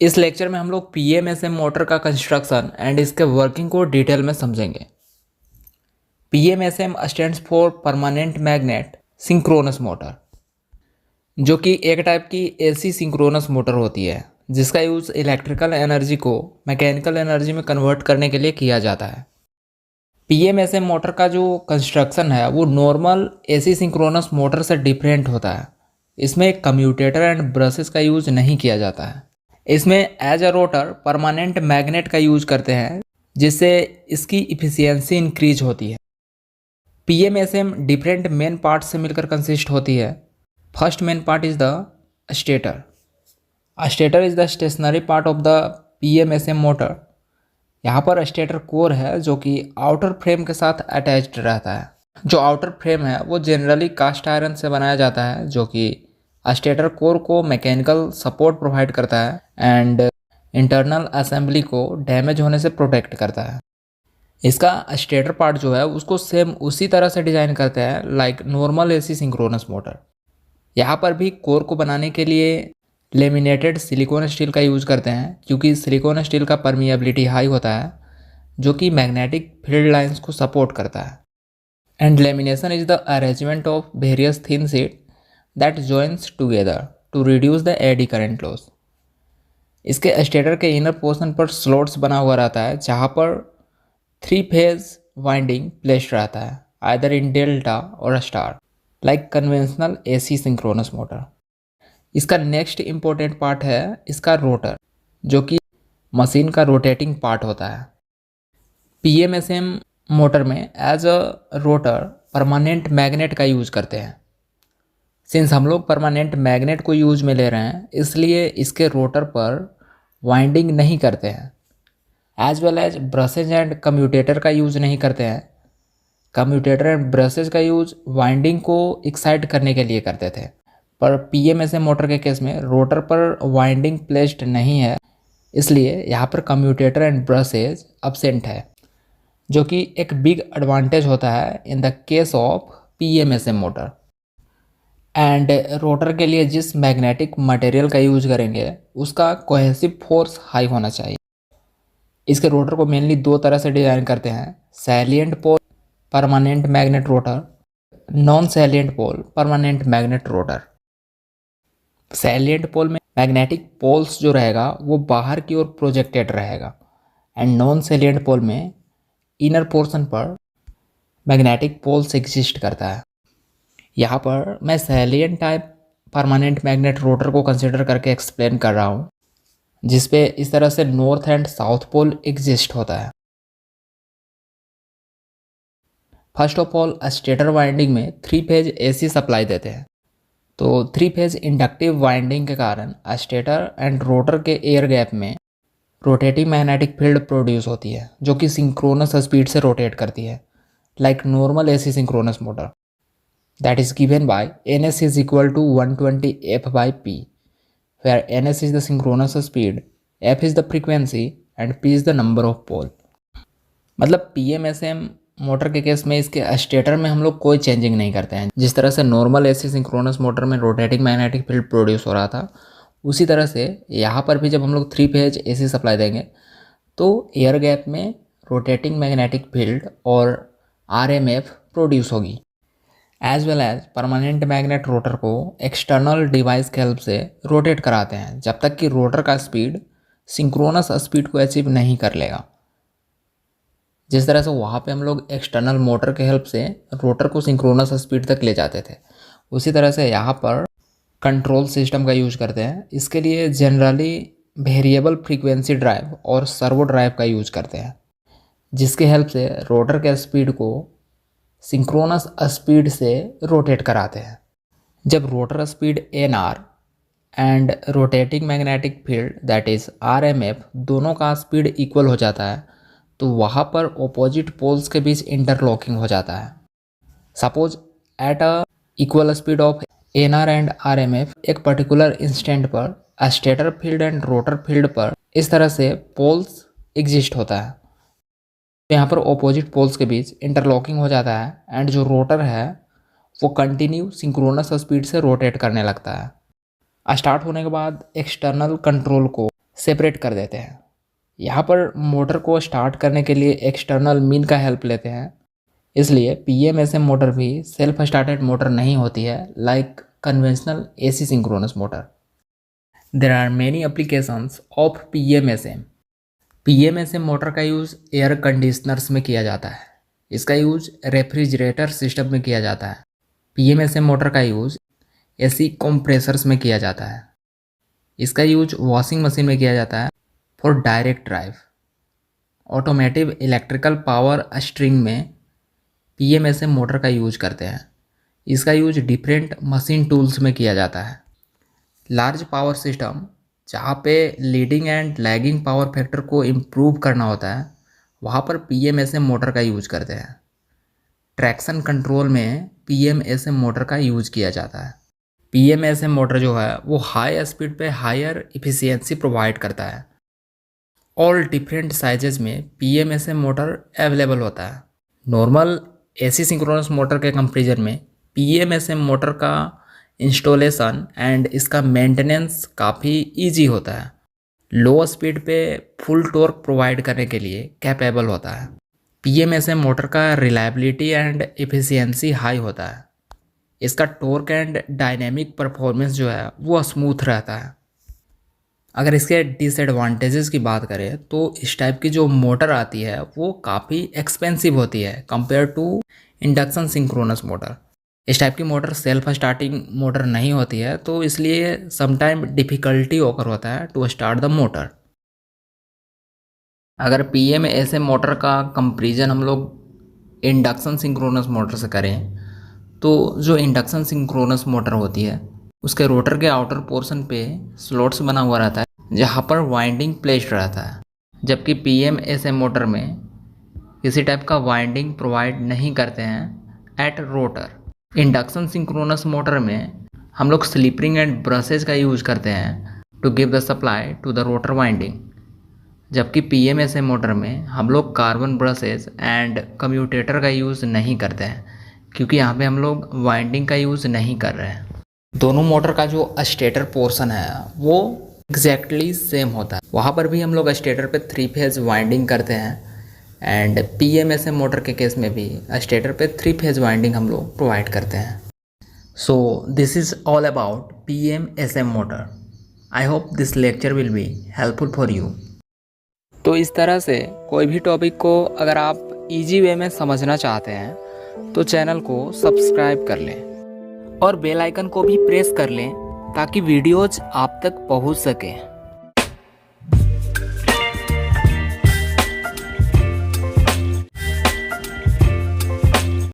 इस लेक्चर में हम लोग पीएमएसएम मोटर का कंस्ट्रक्शन एंड इसके वर्किंग को डिटेल में समझेंगे। PMSM stands for permanent magnet synchronous motor, जो कि एक टाइप की एसी सिंक्रोनस मोटर होती है जिसका यूज़ इलेक्ट्रिकल एनर्जी को मैकेनिकल एनर्जी में कन्वर्ट करने के लिए किया जाता है। पीएमएसएम मोटर का जो कंस्ट्रक्शन है वो नॉर्मल एसी सिंक्रोनस मोटर से डिफरेंट होता है। इसमें कम्यूटेटर एंड ब्रशेस का यूज़ नहीं किया जाता है। इसमें as a rotor permanent magnet का यूज करते हैं जिससे इसकी इफिशियंसी इंक्रीज होती है। पीएमएसएम डिफरेंट मेन पार्ट से मिलकर कंसिस्ट होती है। First main part is the stator. Stator is the stationary part of the PMSM motor. यहाँ पर स्टेटर कोर है जो कि आउटर फ्रेम के साथ अटैच्ड रहता है। जो आउटर फ्रेम है वो जनरली कास्ट आयरन से बनाया जाता है जो कि स्टेटर कोर को मैकेनिकल सपोर्ट प्रोवाइड करता है एंड इंटरनल असेंबली को डैमेज होने से प्रोटेक्ट करता है। इसका स्टेटर पार्ट जो है उसको सेम उसी तरह से डिज़ाइन करते हैं like normal AC synchronous motor. यहाँ पर भी कोर को बनाने के लिए लेमिनेटेड सिलिकॉन स्टील का यूज़ करते हैं क्योंकि सिलिकॉन स्टील का परमिएबिलिटी हाई होता है जो कि मैग्नेटिक फील्ड लाइंस को सपोर्ट करता है। And lamination is the arrangement of various thin sheet that joins together to reduce the eddy current loss. इसके स्टेटर के इनर पोर्शन पर स्लॉट्स बना हुआ रहता है जहाँ पर 3 फेज वाइंडिंग प्लेस्ड रहता है आइदर इन डेल्टा और star like conventional AC synchronous motor. इसका नेक्स्ट इम्पोर्टेंट पार्ट है इसका रोटर, जो कि मशीन का रोटेटिंग पार्ट होता है। पीएमएसएम मोटर में as a rotor permanent magnet का यूज करते हैं। सिंस हम लोग परमानेंट मैग्नेट को यूज में ले रहे हैं इसलिए इसके रोटर पर वाइंडिंग नहीं करते हैं। As well as brushes and commutator का यूज नहीं करते हैं। कम्यूटेटर एंड ब्रशेज का यूज वाइंडिंग को एक्साइट करने के लिए करते थे, पर पीएमएसएम मोटर के केस में रोटर पर वाइंडिंग प्लेस्ड नहीं है इसलिए यहाँ पर कम्यूटेटर एंड ब्रशेज अब्सेंट है, जो कि एक बिग एडवांटेज होता है in the case of PMSM motor. And rotor के लिए जिस मैग्नेटिक मटेरियल का यूज करेंगे उसका कोहेसिव फोर्स हाई होना चाहिए। इसके रोटर को मेनली 2 तरह से डिज़ाइन करते हैं, salient pole permanent magnet rotor, non salient pole permanent magnet rotor. Salient pole में मैग्नेटिक पोल्स जो रहेगा वो बाहर की ओर प्रोजेक्टेड रहेगा एंड नॉन सैलिएंट पोल में इनर पोर्शन पर मैग्नेटिक पोल्स एग्जिस्ट करता है। यहाँ पर मैं salient type permanent magnet rotor को कंसिडर करके एक्सप्लेन कर रहा हूँ जिसपे इस तरह से north and south pole exist होता है। First of all stator winding में 3 फेज एसी सप्लाई देते हैं, तो 3 फेज इंडक्टिव वाइंडिंग के कारण स्टेटर एंड रोटर के एयर गैप में रोटेटिंग मैग्नेटिक फील्ड प्रोड्यूस होती है जो कि सिंक्रोनस स्पीड से रोटेट करती है like normal AC synchronous motor. That is given by ns is equal to 120 f by p, where ns is the synchronous speed, f is the frequency and p is the number of pole। मतलब PMSM motor के case में इसके stator में हम लोग कोई changing नहीं करते हैं। जिस तरह से नॉर्मल एसी सिंक्रोनस मोटर में रोटेटिंग मैग्नेटिक फील्ड प्रोड्यूस हो रहा था उसी तरह से यहाँ पर भी जब हम लोग 3 फेज एसी सप्लाई देंगे तो एयर गैप में रोटेटिंग मैग्नेटिक फील्ड और आरएमएफ प्रोड्यूस होगी। As well as permanent magnet rotor को एक्सटर्नल डिवाइस के हेल्प से रोटेट कराते हैं जब तक कि रोटर का स्पीड सिंक्रोनस स्पीड को अचीव नहीं कर लेगा। जिस तरह से वहाँ पे हम लोग एक्सटर्नल मोटर के हेल्प से रोटर को सिंक्रोनस स्पीड तक ले जाते थे, उसी तरह से यहाँ पर कंट्रोल सिस्टम का यूज करते हैं। इसके लिए जनरली वेरिएबल फ्रीक्वेंसी ड्राइव और सर्वो ड्राइव का यूज करते हैं जिसके हेल्प से रोटर के स्पीड को सिंक्रोनस स्पीड से रोटेट कराते हैं। जब rotor speed NR and rotating magnetic field that is RMF दोनों का स्पीड इक्वल हो जाता है तो वहाँ पर ऑपोजिट पोल्स के बीच इंटरलॉकिंग हो जाता है। Suppose at a equal speed of NR and RMF एक पर्टिकुलर इंस्टेंट पर stator field and rotor field पर इस तरह से पोल्स एग्जिस्ट होता है। यहाँ पर ऑपोजिट पोल्स के बीच इंटरलॉकिंग हो जाता है एंड जो रोटर है वो कंटिन्यू सिंक्रोनस स्पीड से रोटेट करने लगता है। स्टार्ट होने के बाद एक्सटर्नल कंट्रोल को सेपरेट कर देते हैं। यहाँ पर मोटर को स्टार्ट करने के लिए एक्सटर्नल मीन का हेल्प लेते हैं, इसलिए PMSM मोटर भी सेल्फ स्टार्टेड मोटर नहीं होती है like conventional AC synchronous motor. There are many applications of PMSM। PMSM motor का यूज़ एयर कंडीशनर्स में किया जाता है। इसका यूज़ रेफ्रिजरेटर सिस्टम में किया जाता है। PMSM मोटर का यूज़ AC कंप्रेसर्स में किया जाता है। इसका यूज वॉशिंग मशीन में किया जाता है for direct drive. Automotive electrical power string में PMSM मोटर का यूज करते हैं। इसका यूज डिफरेंट मशीन टूल्स में किया जाता है। लार्ज पावर सिस्टम जहाँ पे leading and lagging power factor को इम्प्रूव करना होता है, वहाँ पर PMSM मोटर का यूज करते हैं। ट्रैक्शन कंट्रोल में PMSM मोटर का यूज किया जाता है। PMSM मोटर जो है वो हाई स्पीड पे हायर इफ़िशियंसी प्रोवाइड करता है। ऑल डिफरेंट साइजेज में PMSM मोटर अवेलेबल होता है। नॉर्मल AC सिंक्रोनस मोटर के कंपैरिजन में PMSM मोटर का इंस्टॉलेशन एंड इसका मेंटेनेंस काफ़ी इजी होता है। लो स्पीड पे फुल टॉर्क प्रोवाइड करने के लिए कैपेबल होता है। PMSM मोटर का रिलायबिलिटी एंड एफिशिएंसी हाई होता है। इसका टॉर्क एंड डायनेमिक परफॉर्मेंस जो है वो स्मूथ रहता है। अगर इसके डिसएडवांटेजेस की बात करें तो इस टाइप की जो मोटर आती है वो काफ़ी एक्सपेंसिव होती है compare to induction synchronous motor. इस टाइप की मोटर सेल्फ स्टार्टिंग मोटर नहीं होती है, तो इसलिए समटाइम डिफ़िकल्टी ओकर होता है टू स्टार्ट द मोटर। अगर PMSM मोटर का कंपैरिजन हम लोग इंडक्शन सिंक्रोनस मोटर से करें तो जो इंडक्शन सिंक्रोनस मोटर होती है उसके रोटर के आउटर पोर्शन पे स्लॉट्स बना हुआ रहता है जहाँ पर वाइंडिंग प्लेस्ड रहता है, जबकि PMSM मोटर में किसी टाइप का वाइंडिंग प्रोवाइड नहीं करते हैं at rotor. Induction synchronous motor में हम लोग स्लिपरिंग एंड ब्रशेज का यूज करते हैं to give the supply to the rotor winding, जबकि PMSM मोटर में हम लोग कार्बन ब्रशेज एंड कम्यूटेटर का यूज़ नहीं करते हैं क्योंकि यहाँ पे हम लोग वाइंडिंग का यूज़ नहीं कर रहे हैं। दोनों मोटर का जो स्टेटर पोर्शन है वो एग्जैक्टली सेम होता है। वहाँ पर भी हम लोग स्टेटर पे 3 फेज वाइंडिंग करते हैं एंड PMSM मोटर के केस में भी स्टेटर पे 3 फेज वाइंडिंग हम लोग प्रोवाइड करते हैं। So this is all about PMSM motor. I hope this lecture will be helpful for you. तो इस तरह से कोई भी टॉपिक को अगर आप इजी वे में समझना चाहते हैं तो चैनल को सब्सक्राइब कर लें और बेल आइकन को भी प्रेस कर लें ताकि वीडियोज आप तक पहुंच सकें।